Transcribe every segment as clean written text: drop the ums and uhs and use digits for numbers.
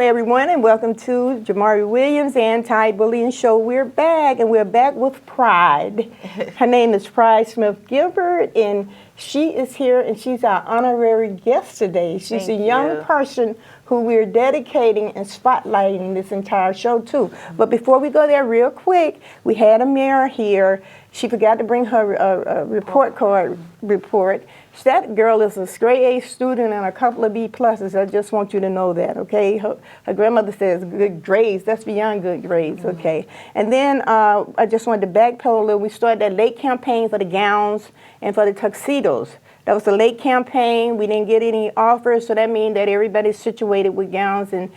everyone, and welcome to Jamari Williams Anti-Bullying Show. We're back, and we're back with Pryde. Her name is Pryde Smith-Gilbert, and she is here, and she's our honorary guest today. She's a young person who we're dedicating and spotlighting this entire show to. But before we go there real quick, we had a mayor here. She forgot to bring her report card. That girl is a straight A student and a couple of B pluses. I just want you to know that, okay? Her grandmother says good grades. That's beyond good grades, okay? And then I just wanted to backpedal a little. We started that late campaign for the gowns and for the tuxedos. That was a late campaign. We didn't get any offers, so that means that everybody's situated with gowns and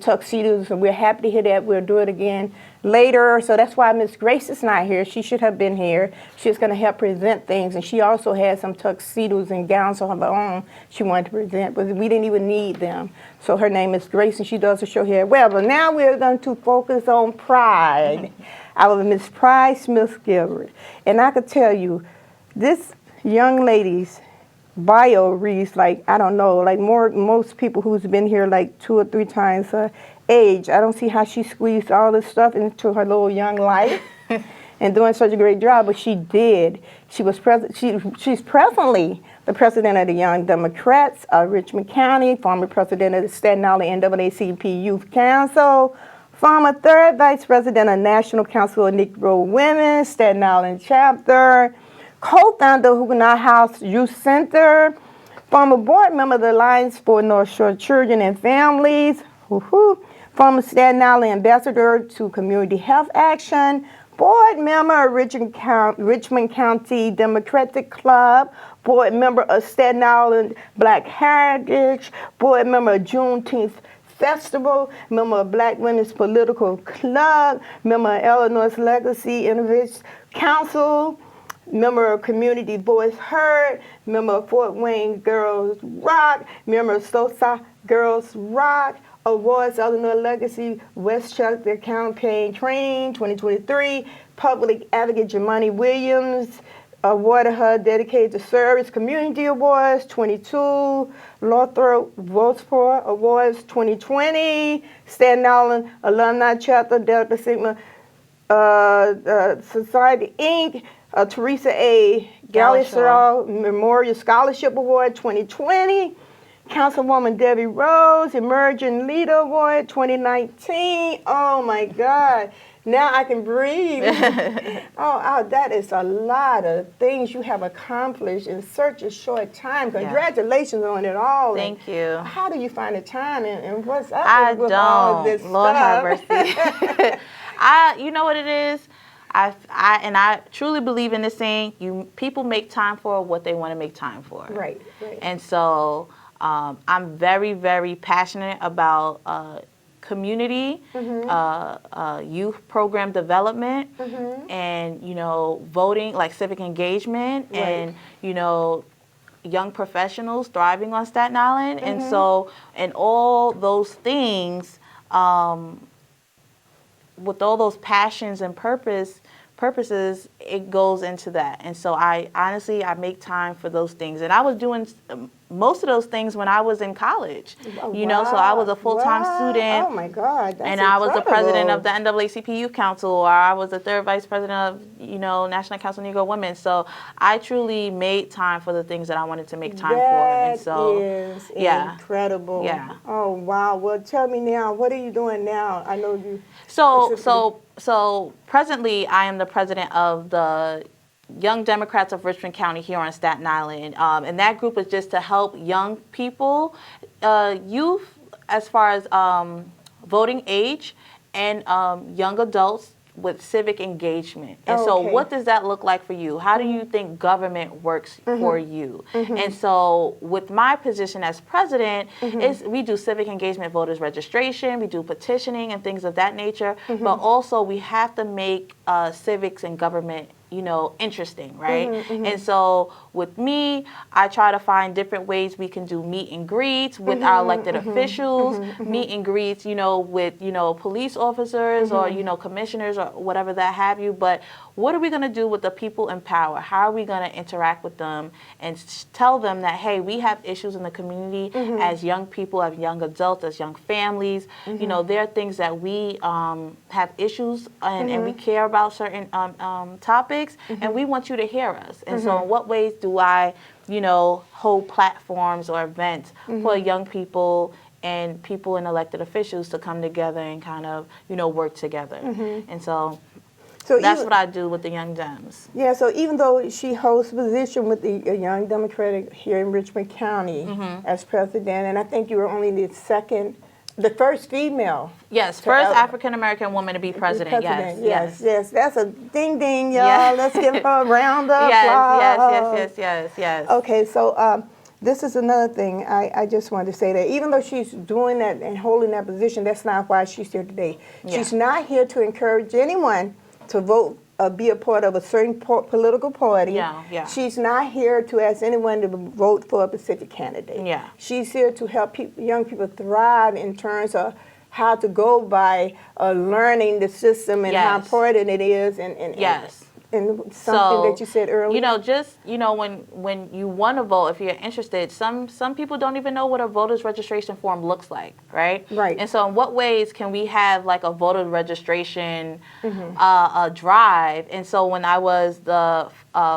tuxedos, and we're happy to hear that. We'll do it again later. So that's why Miss Grace is not here. She should have been here. She's going to help present things, and she also had some tuxedos and gowns of her own she wanted to present, but we didn't even need them. So her name is Grace, and she does a show here. Well, but now we're going to focus on Pryde. Our Miss Pryde Smith-Gilbert. And I could tell you, this young lady's bio reads like, I don't know, like most people who's been here like 2 or 3 times her age. I don't see how she squeezed all this stuff into her little young life and doing such a great job, but she did. She was she's presently the president of the Young Democrats of Richmond County, former president of the Staten Island NAACP Youth Council, former 3rd vice president of National Council of Negro Women, Staten Island chapter, co-founder of Huguenot House Youth Center, former board member of the Alliance for North Shore Children and Families, former Staten Island ambassador to Community Health Action, board member of Richmond County Democratic Club, board member of Staten Island Black Heritage, board member of Juneteenth Festival, member of Black Women's Political Club, member of Illinois Legacy Innovation Council, member of Community Voice Heard, member of Fort Wayne Girls Rock, member of SOSA Girls Rock, awards Illinois Legacy Westchester Campaign Training 2023, Public Advocate Jamari Williams awarded her Dedicated to Service Community Awards 22, Lothrop Vosport Awards 2020, Staten Island Alumni Chapter Delta Sigma Society Inc., Teresa A. Gallishaw Memorial Scholarship Award 2020, Councilwoman Debbie Rose Emerging Leader Award 2019. Oh my God, now I can breathe. oh, that is a lot of things you have accomplished in such a short time. Congratulations on it all. Thank you. How do you find the time and what's up with all of this Lord stuff? have mercy. You know what it is? I truly believe in this saying, people make time for what they want to make time for. Right. And so I'm very, very passionate about community, youth program development, and, voting, like civic engagement, and, young professionals thriving on Staten Island. And so, and all those things, with all those passions and purposes, it goes into that. And so I make time for those things. And I was doing most of those things when I was in college, so I was a full-time student. Oh my God, that's and incredible. I was the president of the NAACP Youth Council, or I was the 3rd vice president of, National Council of Negro Women. So I truly made time for the things that I wanted to make time for. And so is incredible. Yeah. Oh wow. Well, tell me now, what are you doing now? I know you. So presently, I am the president of the Young Democrats of Richmond County here on Staten Island. And that group is just to help young people, youth, as far as voting age, and young adults with civic engagement. And so what does that look like for you? How do you think government works for you? And so with my position as president, is we do civic engagement, voters registration, we do petitioning and things of that nature, but also we have to make civics and government interesting, right? And so with me, I try to find different ways we can do meet and greets with our elected officials, meet and greets, with, police officers or, commissioners or whatever that have you. But what are we going to do with the people in power? How are we going to interact with them and tell them that, hey, we have issues in the community as young people, as young adults, as young families. There are things that we have issues and we care about certain topics, and we want you to hear us. And so in what ways do I, hold platforms or events for young people and people in elected officials to come together and kind of, work together. And so that's what I do with the Young Dems. Yeah, so even though she holds a position with the Young Democratic here in Richmond County as president, and I think you were only the first female. Yes, first African-American woman to be president. Yes. That's a ding ding, y'all. Yes. Let's give her a round of applause. Yes. Okay, so this is another thing I just wanted to say, that even though she's doing that and holding that position, that's not why she's here today. Yeah. She's not here to encourage anyone to vote, be a part of a certain political party. Yeah. She's not here to ask anyone to vote for a specific candidate. Yeah. She's here to help young people thrive in terms of how to go by learning the system and how important it is. And something that you said earlier. When you want to vote, if you're interested, some people don't even know what a voter's registration form looks like, right? Right. And so in what ways can we have like a voter registration drive? And so when I was the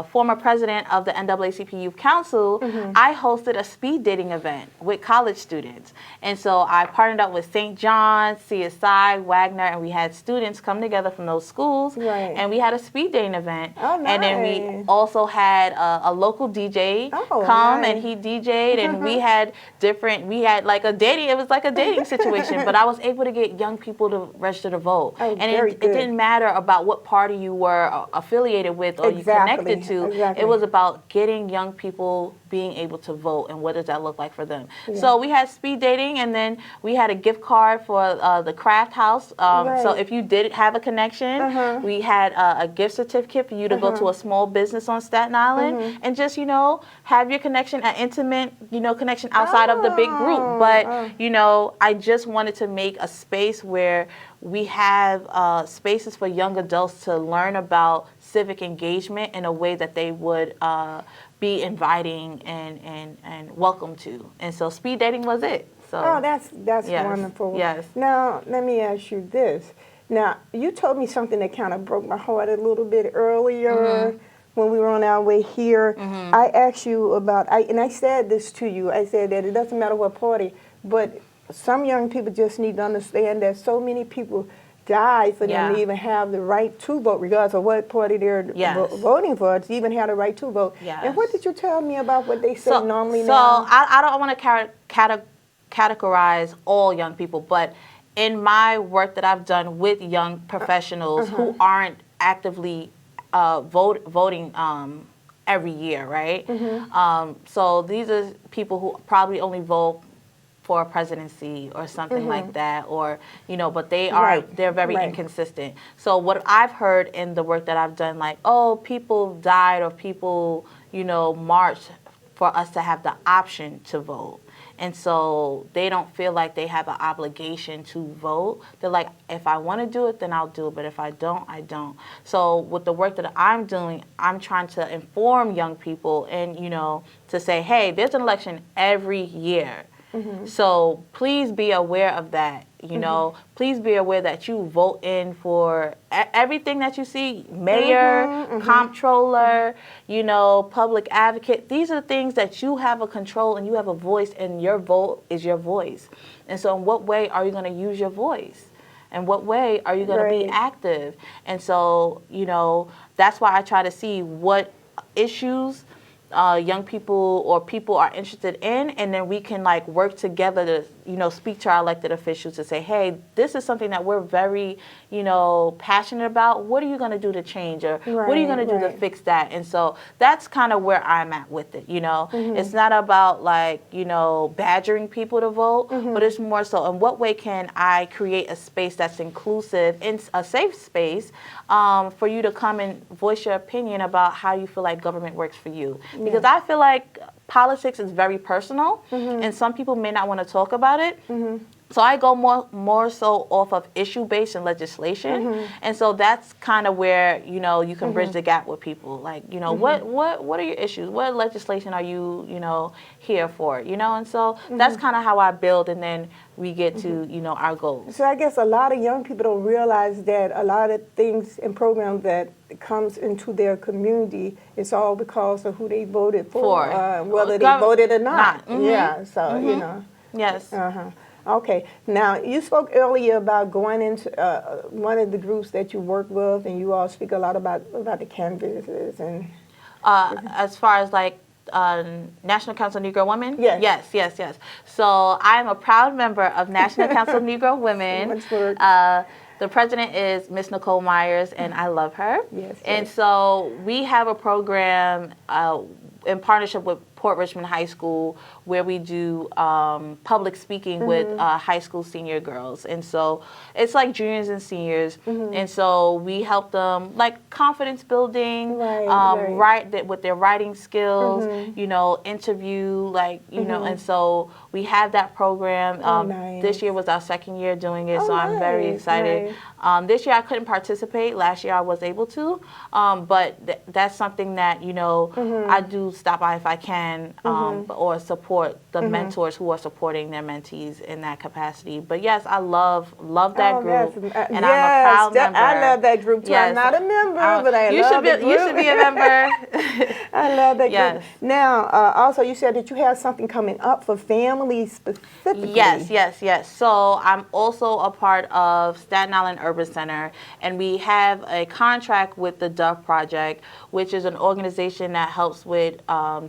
former president of the NAACP Youth Council, I hosted a speed dating event with college students. And so I partnered up with St. John's, CSI, Wagner, and we had students come together from those schools. Right. And we had a speed dating event. Oh, nice. And then we also had a local DJ come, nice. and he DJ'd, and we had like a dating, it was like a dating situation, but I was able to get young people to register to vote. Oh, and it didn't matter about what party you were affiliated with or you connected to. Exactly. It was about getting young people being able to vote, and what does that look like for them. So we had speed dating, and then we had a gift card for the craft house. So if you did have a connection, we had a gift certificate for you to go to a small business on Staten Island and just, have your connection, an intimate, connection outside of the big group. But, I just wanted to make a space where we have spaces for young adults to learn about civic engagement in a way that they would be inviting and welcome to. And so speed dating was it. So that's wonderful. Yes. Now, let me ask you this. Now, you told me something that kind of broke my heart a little bit earlier when we were on our way here. I asked you about, and I said this to you, I said that it doesn't matter what party, but some young people just need to understand that so many people die for them to even have the right to vote, regardless of what party they're voting for, to even have the right to vote. And what did you tell me about what they say normally now? So I don't want to categorize all young people, but in my work that I've done with young professionals who aren't actively voting every year, right? So these are people who probably only vote for a presidency or something like that, or but they're very inconsistent. So what I've heard in the work that I've done, like, people died or people marched for us to have the option to vote. And so they don't feel like they have an obligation to vote. They're like, if I want to do it, then I'll do it. But if I don't, I don't. So with the work that I'm doing, I'm trying to inform young people and, to say, hey, there's an election every year. So please be aware of that. Please be aware that you vote in for everything that you see, mayor, comptroller, public advocate. These are things that you have a control and you have a voice, and your vote is your voice. And so in what way are you going to use your voice? In what way are you going to be active? And so, that's why I try to see what issues young people or people are interested in, and then we can work together speak to our elected officials to say, hey, this is something that we're very, passionate about. What are you going to do to change, or what are you going to do to fix that? And so that's kind of where I'm at with it. It's not about like, badgering people to vote, but it's more so in what way can I create a space that's inclusive and a safe space for you to come and voice your opinion about how you feel like government works for you. Because I feel like politics is very personal, and some people may not want to talk about it. So I go more so off of issue-based and legislation, and so that's kind of where you can bridge the gap with people. Like what are your issues? What legislation are you here for? And so that's kind of how I build, and then we get to our goals. So I guess a lot of young people don't realize that a lot of things and programs that comes into their community, it's all because of who they voted for, whether they voted or not. Yeah. So Yes. Okay. Now, you spoke earlier about going into one of the groups that you work with, and you all speak a lot about the canvases and. As far as like National Council of Negro Women? Yes. Yes. So I am a proud member of National Council of Negro Women. The president is Miss Nicole Myers, and I love her. Yes. And so we have a program in partnership with Port Richmond High School where we do public speaking with high school senior girls. And so it's like juniors and seniors. And so we help them like confidence building, with their writing skills, interview, and so we have that program. This year was our second year doing it, so I'm very excited. This year I couldn't participate. Last year I was able to, but that's something that, I do stop by if I can, or support the mentors who are supporting their mentees in that capacity. But yes, I love that group, and I'm a proud member. I love that group too. Yes. I'm not a member, but I love the group. You should be a member. I love that group. Now, also you said that you have something coming up for families specifically. Yes. So I'm also a part of Staten Island Urban Center, and we have a contract with the Dove Project, which is an organization that helps with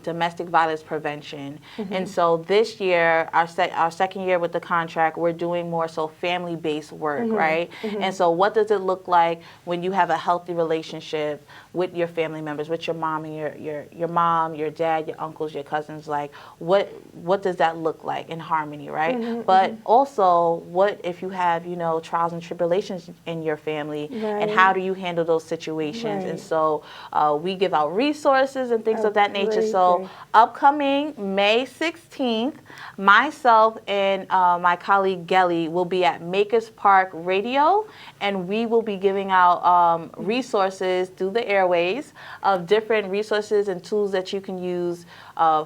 domestic violence prevention. And so this year, our second year with the contract, we're doing more so family-based work, right? And so what does it look like when you have a healthy relationship with your family members, with your mom and your mom, your dad, your uncles, your cousins? Like what does that look like in harmony, right? But also, what if you have trials and tribulations in your family, and how do you handle those situations? And so we give out resources and things of that nature. So upcoming May 16th, myself and my colleague Gelly will be at Makers Park Radio, and we will be giving out resources through the airways of different resources and tools that you can use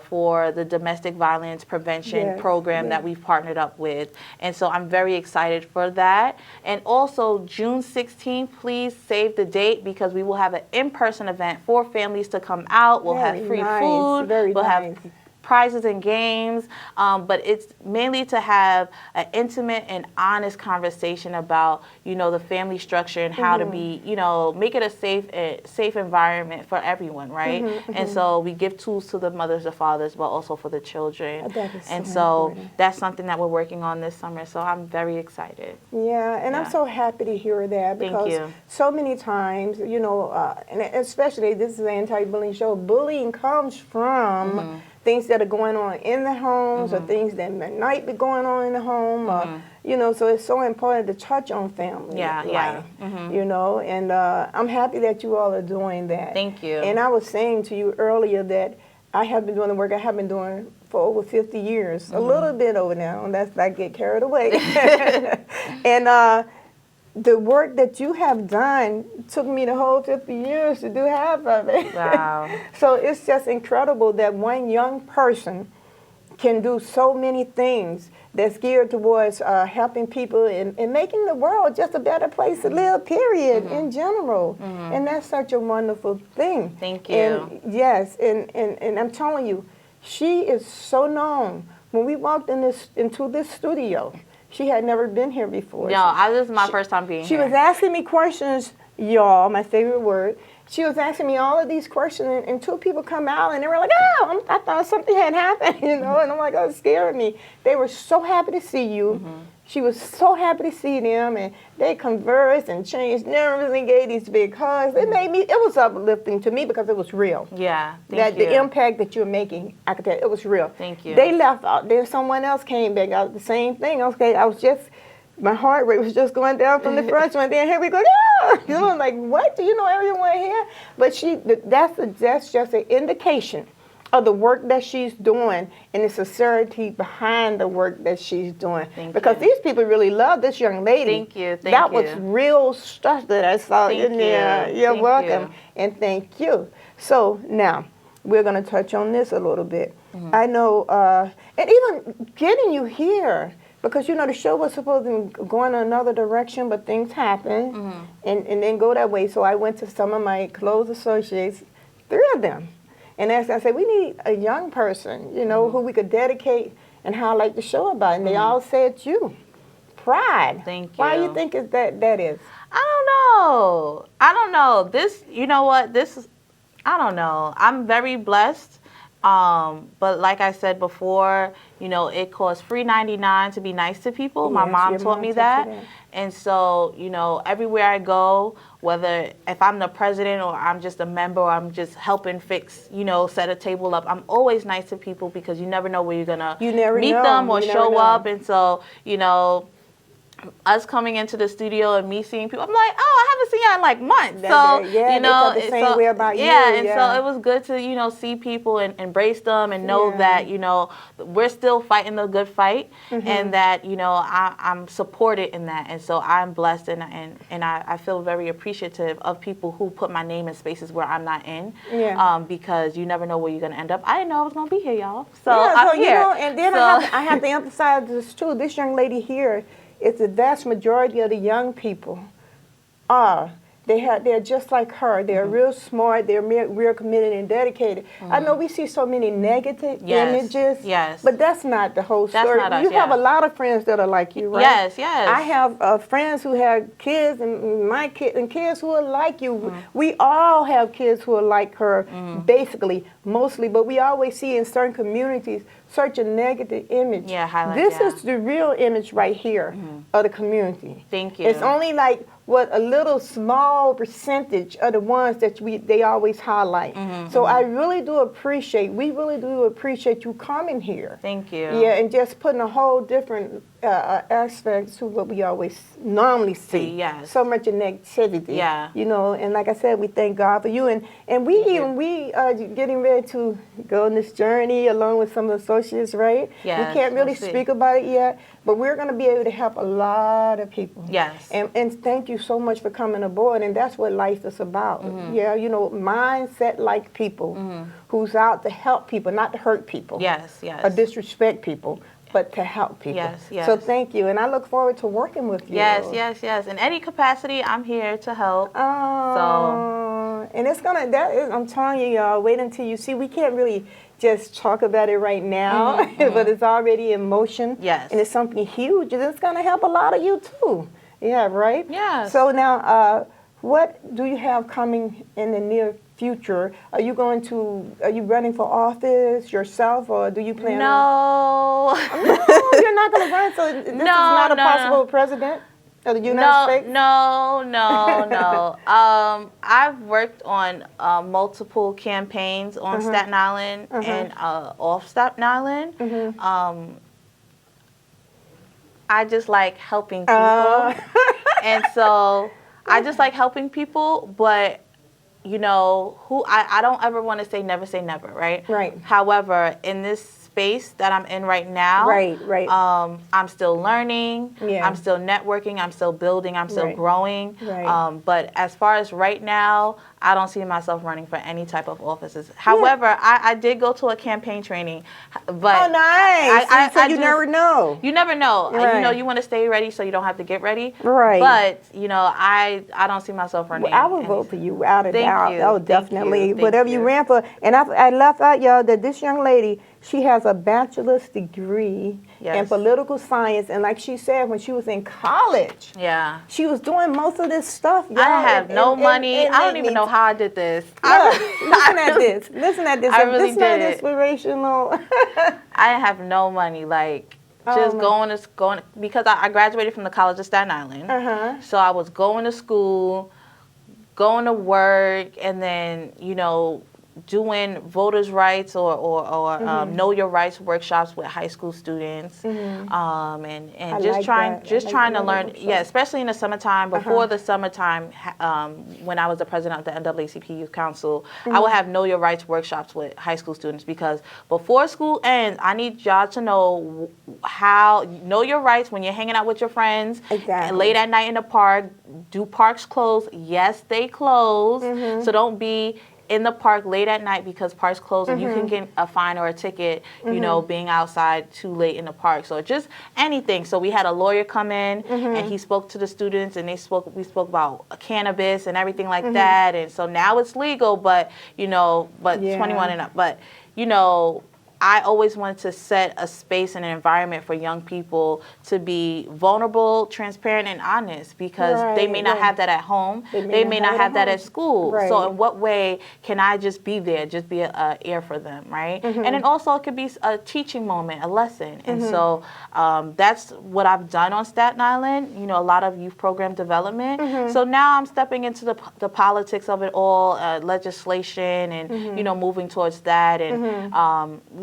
for the domestic violence prevention program that we've partnered up with. And so I'm very excited for that. And also June 16th, please save the date, because we will have an in-person event for families to come out. We'll have free food. We'll have prizes and games, but it's mainly to have an intimate and honest conversation about, the family structure and how to be, make it a safe environment for everyone, right? And so we give tools to the mothers, the fathers, but also for the children. And so that's something that we're working on this summer. So I'm very excited. Yeah, and I'm so happy to hear that, because so many times, and especially this is an anti-bullying show, bullying comes from things that are going on in the homes, or things that might be going on in the home, so it's so important to touch on family life, and I'm happy that you all are doing that. Thank you. And I was saying to you earlier that I have been doing the work I have been doing for over 50 years, a little bit over now, and that's I get carried away. And the work that you have done took me the whole 50 years to do half of it. Wow. So it's just incredible that one young person can do so many things that's geared towards helping people and making the world just a better place to live, period, in general. And that's such a wonderful thing. Thank you. And yes, and I'm telling you, she is so known. When we walked into this studio, she had never been here before. No, this is my first time being here. She was asking me questions, y'all, my favorite word. she was asking me all of these questions, and two people come out, and they were like, oh, I thought something had happened, you know, and I'm like, oh, it scared me. They were so happy to see you. She was so happy to see them, and they conversed and changed numbers and gave these big hugs. It made me, it was uplifting to me because it was real. Yeah, thank you. The impact that you're making, I could tell you, it was real. Thank you. They left out, then someone else came back out, the same thing. Okay, I was just, my heart rate was just going down from the first one. Then here we go, yeah! You know, like, what? Do you know everyone here? But that's just an indication of the work that she's doing and the sincerity behind the work that she's doing. Because these people really love this young lady. Thank you. That was real stuff that I saw in there. You're welcome. And thank you. So now, we're going to touch on this a little bit. I know, and even getting you here, because, you know, the show was supposed to go in another direction, but things happened and then go that way. So I went to some of my close associates, 3 of them. And as I said, we need a young person, you know, who we could dedicate and highlight the show about. And they all said you. Pryde. Thank you. Why do you think that is? I don't know. This, you know what? I don't know. I'm very blessed. But like I said before, you know, it costs $3.99 to be nice to people. My mom taught me that. And so, you know, everywhere I go, whether if I'm the president or I'm just a member or I'm just helping fix, you know, set a table up, I'm always nice to people because you never know where you're going to meet them or show up. And so, you know, us coming into the studio and me seeing people, I'm like, oh, I haven't seen you in like months. So, you know, the same way about you. And so it was good to, you know, see people and embrace them and know that, you know, we're still fighting the good fight and that, you know, I'm supported in that. And so I'm blessed and I feel very appreciative of people who put my name in spaces where I'm not in because you never know where you're going to end up. I didn't know I was going to be here, y'all. So I'm here. You know, and then I have to emphasize this too. This young lady here, it's the vast majority of the young people are. They're just like her. They're real smart. They're real committed and dedicated. I know we see so many negative images, but that's not the whole story. That's not us, you have a lot of friends that are like you, right? Yes. I have friends who have kids and my kids and kids who are like you. We all have kids who are like her, basically, mostly, but we always see in certain communities such a negative image. This is the real image right here of the community. Thank you. It's only like a little small percentage of the ones that they always highlight. So I really do appreciate, we really do appreciate you coming here. Thank you. Yeah, and just putting a whole different aspect to what we always normally see. So much of negativity. You know, and like I said, we thank God for you. And we are getting ready to go on this journey along with some of the associates, right? We can't really speak about it yet, but we're going to be able to help a lot of people. And thank you so much for coming aboard, and that's what life is about. Yeah, you know, mindset like people who's out to help people, not to hurt people. Or disrespect people, but to help people. So thank you, and I look forward to working with you. Yes. In any capacity, I'm here to help. And it's gonna. I'm telling you, y'all. Wait until you see. We can't really just talk about it right now, but it's already in motion. And it's something huge, and it's gonna help a lot of you too. Yeah, right? So now, what do you have coming in the near future? Are you running for office yourself, or do you plan No, you're not going to run, so this is not a possible president of the United States? No. I've worked on multiple campaigns on Staten Island and off Staten Island. I just like helping people. And so I just like helping people, but you know, I don't ever want to say never, right? However, in this space that I'm in right now, I'm still learning, I'm still networking, I'm still building, I'm still growing. But as far as right now, I don't see myself running for any type of offices. However, I did go to a campaign training, but oh, nice! So you never know. You never know. You know, you want to stay ready so you don't have to get ready. But you know, I don't see myself running. Well, I will vote for you without a doubt. Oh, definitely. Whatever you ran for. And I left out, y'all, that this young lady, she has a bachelor's degree and political science. And like she said, when she was in college, Yeah. she was doing most of this stuff. Y'all, I have no money. I don't even know how I did this. Listen at this. Listen at this. I If really this not did. inspirational. I have no money. Like, just going because I graduated from the College of Staten Island. So I was going to school, going to work, and then, you know, doing voters' rights or know your rights workshops with high school students, and just trying to learn. Yeah, especially in the summertime. Before the summertime, when I was the president of the NAACP Youth Council, I would have know your rights workshops with high school students, because before school ends, I need y'all to know how know your rights when you're hanging out with your friends. Exactly. Late at night in the park. Do parks close? Yes, they close. So don't be in the park late at night because parks close and you can get a fine or a ticket, you know, being outside too late in the park. So just anything. So we had a lawyer come in and he spoke to the students, and we spoke about cannabis and everything like that. And so now it's legal, but, you know, 21 and up. But, you know, I always wanted to set a space and an environment for young people to be vulnerable, transparent, and honest, because they may not have that at home. They may not have that at school. Right. So in what way can I just be there, just be an ear for them, right? And then also it could be a teaching moment, a lesson. And so that's what I've done on Staten Island, you know, a lot of youth program development. So now I'm stepping into the politics of it all, legislation and, you know, moving towards that and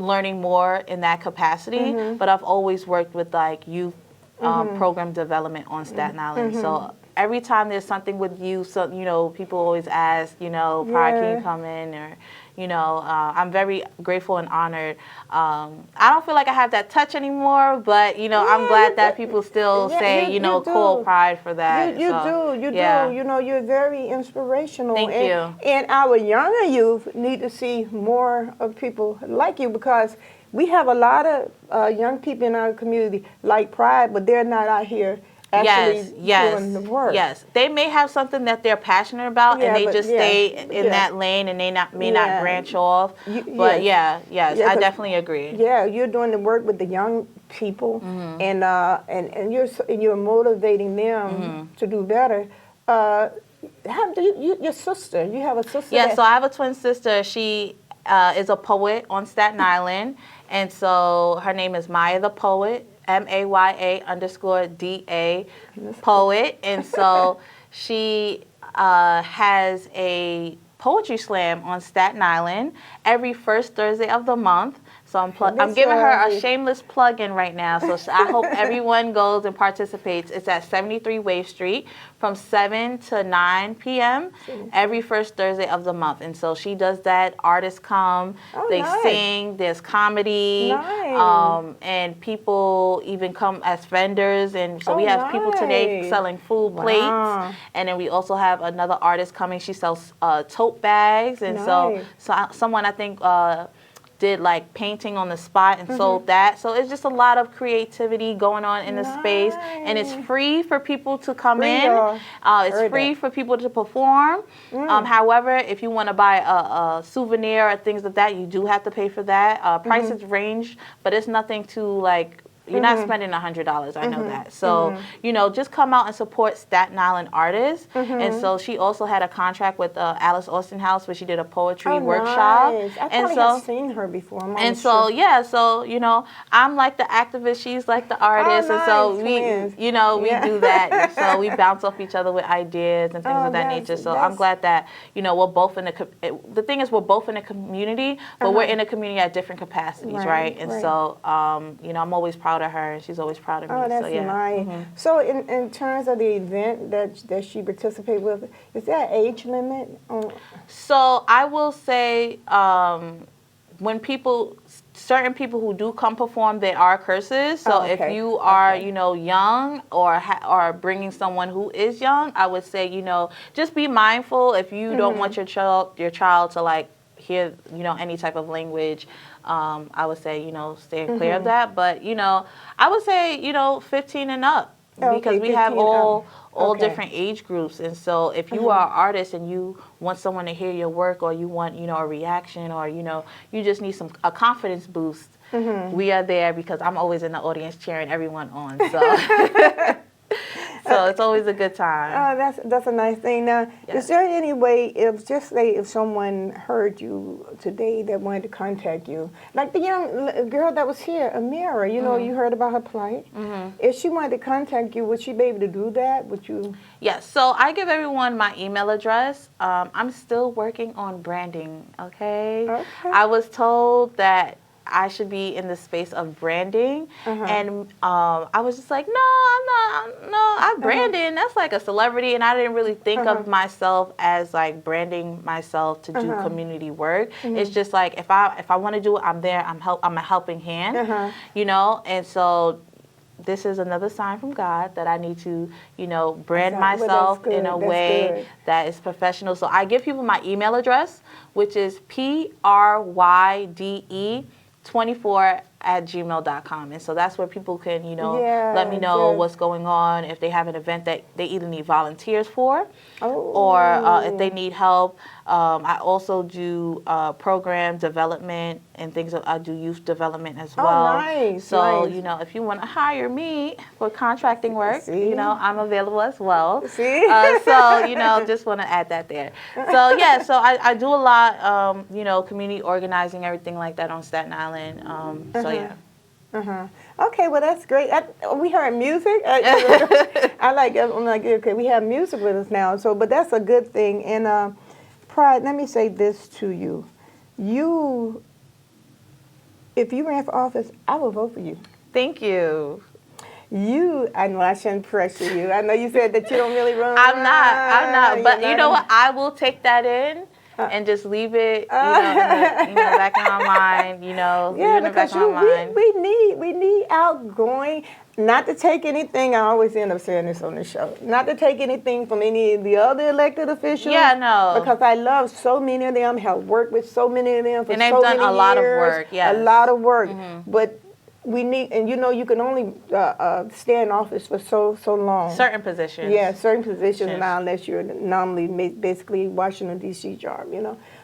learning more in that capacity, but I've always worked with like youth program development on Staten Island. So every time there's something with youth, so you know, people always ask, you know, Pryde, can you come in? Or, you know, I'm very grateful and honored. I don't feel like I have that touch anymore, but you know, I'm glad that people still say, you know, call Pryde for that. You do. You know, you're very inspirational. Thank you. And our younger youth need to see more of people like you, because we have a lot of young people in our community like Pryde, but they're not out here actually doing the work. Yes, they may have something that they're passionate about, and they just stay in that lane, and they may not branch off. But I definitely agree. Yeah, you're doing the work with the young people, and you're motivating them to do better. Your sister, you have a sister. Yeah, so I have a twin sister. She is a poet on Staten Island, and so her name is Maya the Poet. MAYA_DA poet. And so she has a poetry slam on Staten Island every first Thursday of the month. So I'm giving her a shameless plug-in right now. So I hope everyone goes and participates. It's at 73 Wave Street from 7 to 9 p.m. every first Thursday of the month. And so she does that. Artists come, they sing, there's comedy, and people even come as vendors. And so we have people today selling food plates. And then we also have another artist coming. She sells tote bags. And so someone, I think, did like painting on the spot and sold that. So it's just a lot of creativity going on in the space, and it's free for people to come in. It's free for people to perform. However, if you want to buy a souvenir or things like that, you do have to pay for that. Prices range, but it's nothing too like, you're not spending $100, I know that. So, you know, just come out and support Staten Island artists. And so she also had a contract with Alice Austin House, where she did a poetry workshop. I probably have seen her before. So you know, I'm like the activist, she's like the artist. And so we, you know, we do that. And so we bounce off each other with ideas and things of that nature. So I'm glad that, you know, we're both in the thing is we're both in a community, but we're in a community at different capacities, right? And so, you know, I'm always proud of her, and she's always proud of me. Oh, that's nice. So in terms of the event that she participated with, is there an age limit? So I will say, when certain people who do come perform, there are curses. So if you are, you know, young or bringing someone who is young, I would say, you know, just be mindful if you don't want your child to like hear, you know, any type of language. I would say, you know, stay clear of that. But, you know, I would say, you know, 15 and up. Okay, because we have 15 and up. all Okay. different age groups, and so if you are an artist and you want someone to hear your work, or you want a reaction, or you just need a confidence boost, we are there, because I'm always in the audience cheering everyone on. So so it's always a good time. That's a nice thing. Now, Yes. is there any way, if someone heard you today that wanted to contact you, like the young girl that was here, Amira, you heard about her plight. If she wanted to contact you, would she be able to do that? Would you? Yes, so I give everyone my email address. I'm still working on branding, okay? I was told that I should be in the space of branding, and I was just like, no, I'm branding. That's like a celebrity, and I didn't really think of myself as like branding myself to do community work. It's just like if I want to do it, I'm there. I'm a helping hand, and so this is another sign from God that I need to, brand myself in a way that is professional. So I give people my email address, which is pryde24@gmail.com. And so that's where people can, let me know what's going on, if they have an event that they either need volunteers for, or if they need help. I also do program development and things. I do youth development as well. Nice. So, nice. if you want to hire me for contracting work, See? I'm available as well. See? So, just want to add that there. So, yeah, so I do a lot, community organizing, everything like that on Staten Island. So, yeah. Okay, well that's great. We heard music. I'm like, okay, we have music with us now. So, but that's a good thing. And Pryde, let me say this to you: if you ran for office, I would vote for you. Thank you. I know I shouldn't pressure you. I know you said that you don't really run. I'm not. But you know what? I will take that in and just leave it, in the back of my mind. Leave it in the back of my mind. We need outgoing. Not to take anything. I always end up saying this on the show. Not to take anything from any of the other elected officials. Yeah, no. Because I love so many of them. Have worked with so many of them for so many years. And they've done a lot of work. Yes. A lot of work. But we need, and you can only stay in office for so long. Certain positions. Yeah, certain positions now, unless you're normally basically Washington, D.C. job,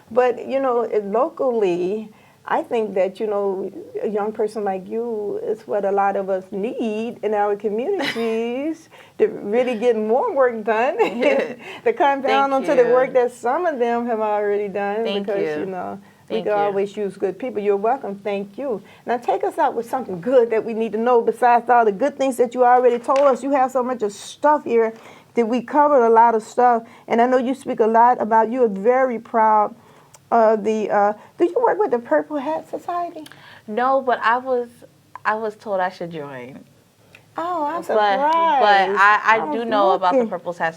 But, locally, I think that, a young person like you is what a lot of us need in our communities to really get more work done, to compound onto the work that some of them have already done. Because, we can always use good people. You're welcome. Thank you. Now take us out with something good that we need to know besides all the good things that you already told us. You have so much of stuff here that we covered a lot of stuff. And I know you speak a lot about, you are very proud of do you work with the Purple Hat Society? No, but I was told I should join. Oh, I'm surprised. But I do know about the Purple Hat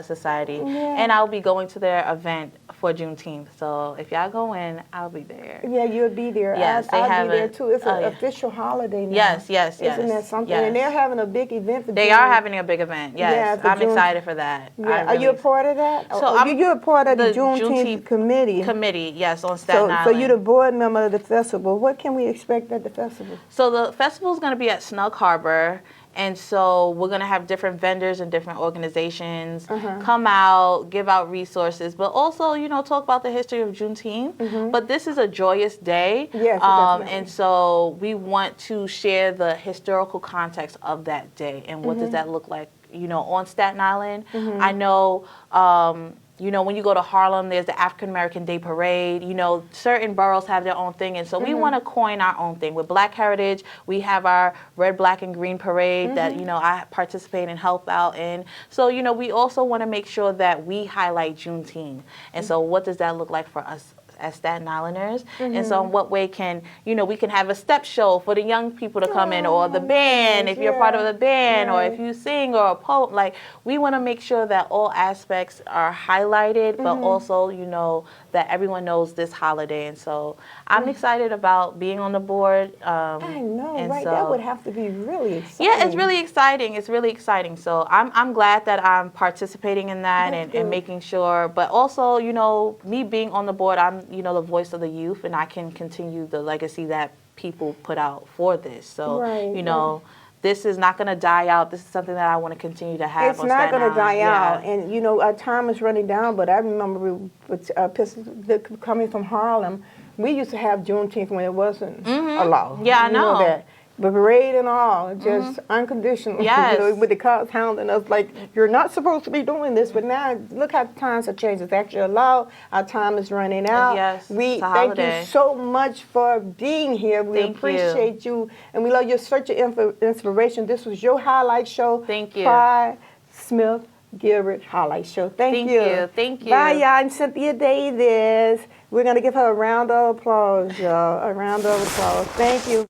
Society, and I'll be going to their event for Juneteenth. So if y'all go in, I'll be there. Yeah, you'll be there. Yes, I'll be there too. It's an official holiday now. Yes. Isn't that something? Yes. And they're having a big event for They are having a big event. Yes, yeah, I'm excited for that. Yeah. Are you a part of that? So you're a part of the Juneteenth committee. Yes, on Staten Island. So you're the board member of the festival. What can we expect at the festival? So the festival is going to be at Snug Harbor. And so we're going to have different vendors and different organizations come out, give out resources, but also, talk about the history of Juneteenth. But this is a joyous day. Yes, and so we want to share the historical context of that day and what does that look like, on Staten Island. I know, when you go to Harlem, there's the African American Day Parade. Certain boroughs have their own thing. And so we want to coin our own thing. With Black Heritage, we have our Red, Black, and Green Parade that, I participate and help out in. So, we also want to make sure that we highlight Juneteenth. And so what does that look like for us as Staten Islanders? And so in what way can, we can have a step show for the young people to come in, or the band, if you're part of the band, or if you sing or a poem. Like, we want to make sure that all aspects are highlighted, but also, that everyone knows this holiday. And so I'm excited about being on the board. I know, right? So, that would have to be really exciting. Yeah, it's really exciting. It's really exciting. So I'm glad that I'm participating in that and making sure. But also, me being on the board, I'm, the voice of the youth, and I can continue the legacy that people put out for this. So, this is not going to die out. This is something that I want to continue to have. It's not going to die out. Yeah. And, you know, our time is running down, but I remember coming from Harlem, we used to have Juneteenth when it wasn't a law. Yeah, I You know. that. The parade and all, just unconditional. Yes. You know, with the cops hounding us like, you're not supposed to be doing this. But now, look how times have changed. It's actually a law. Our time is running out. Yes, We it's a thank holiday. you so much for being here. We Thank you. appreciate you. And we love your search of inspiration. This was your highlight show. Thank you. Pryde Smith Gilbert highlight show. Thank you. Thank you. Bye, y'all. I'm Cynthia Davis. We're going to give her a round of applause, y'all. A round of applause. Thank you.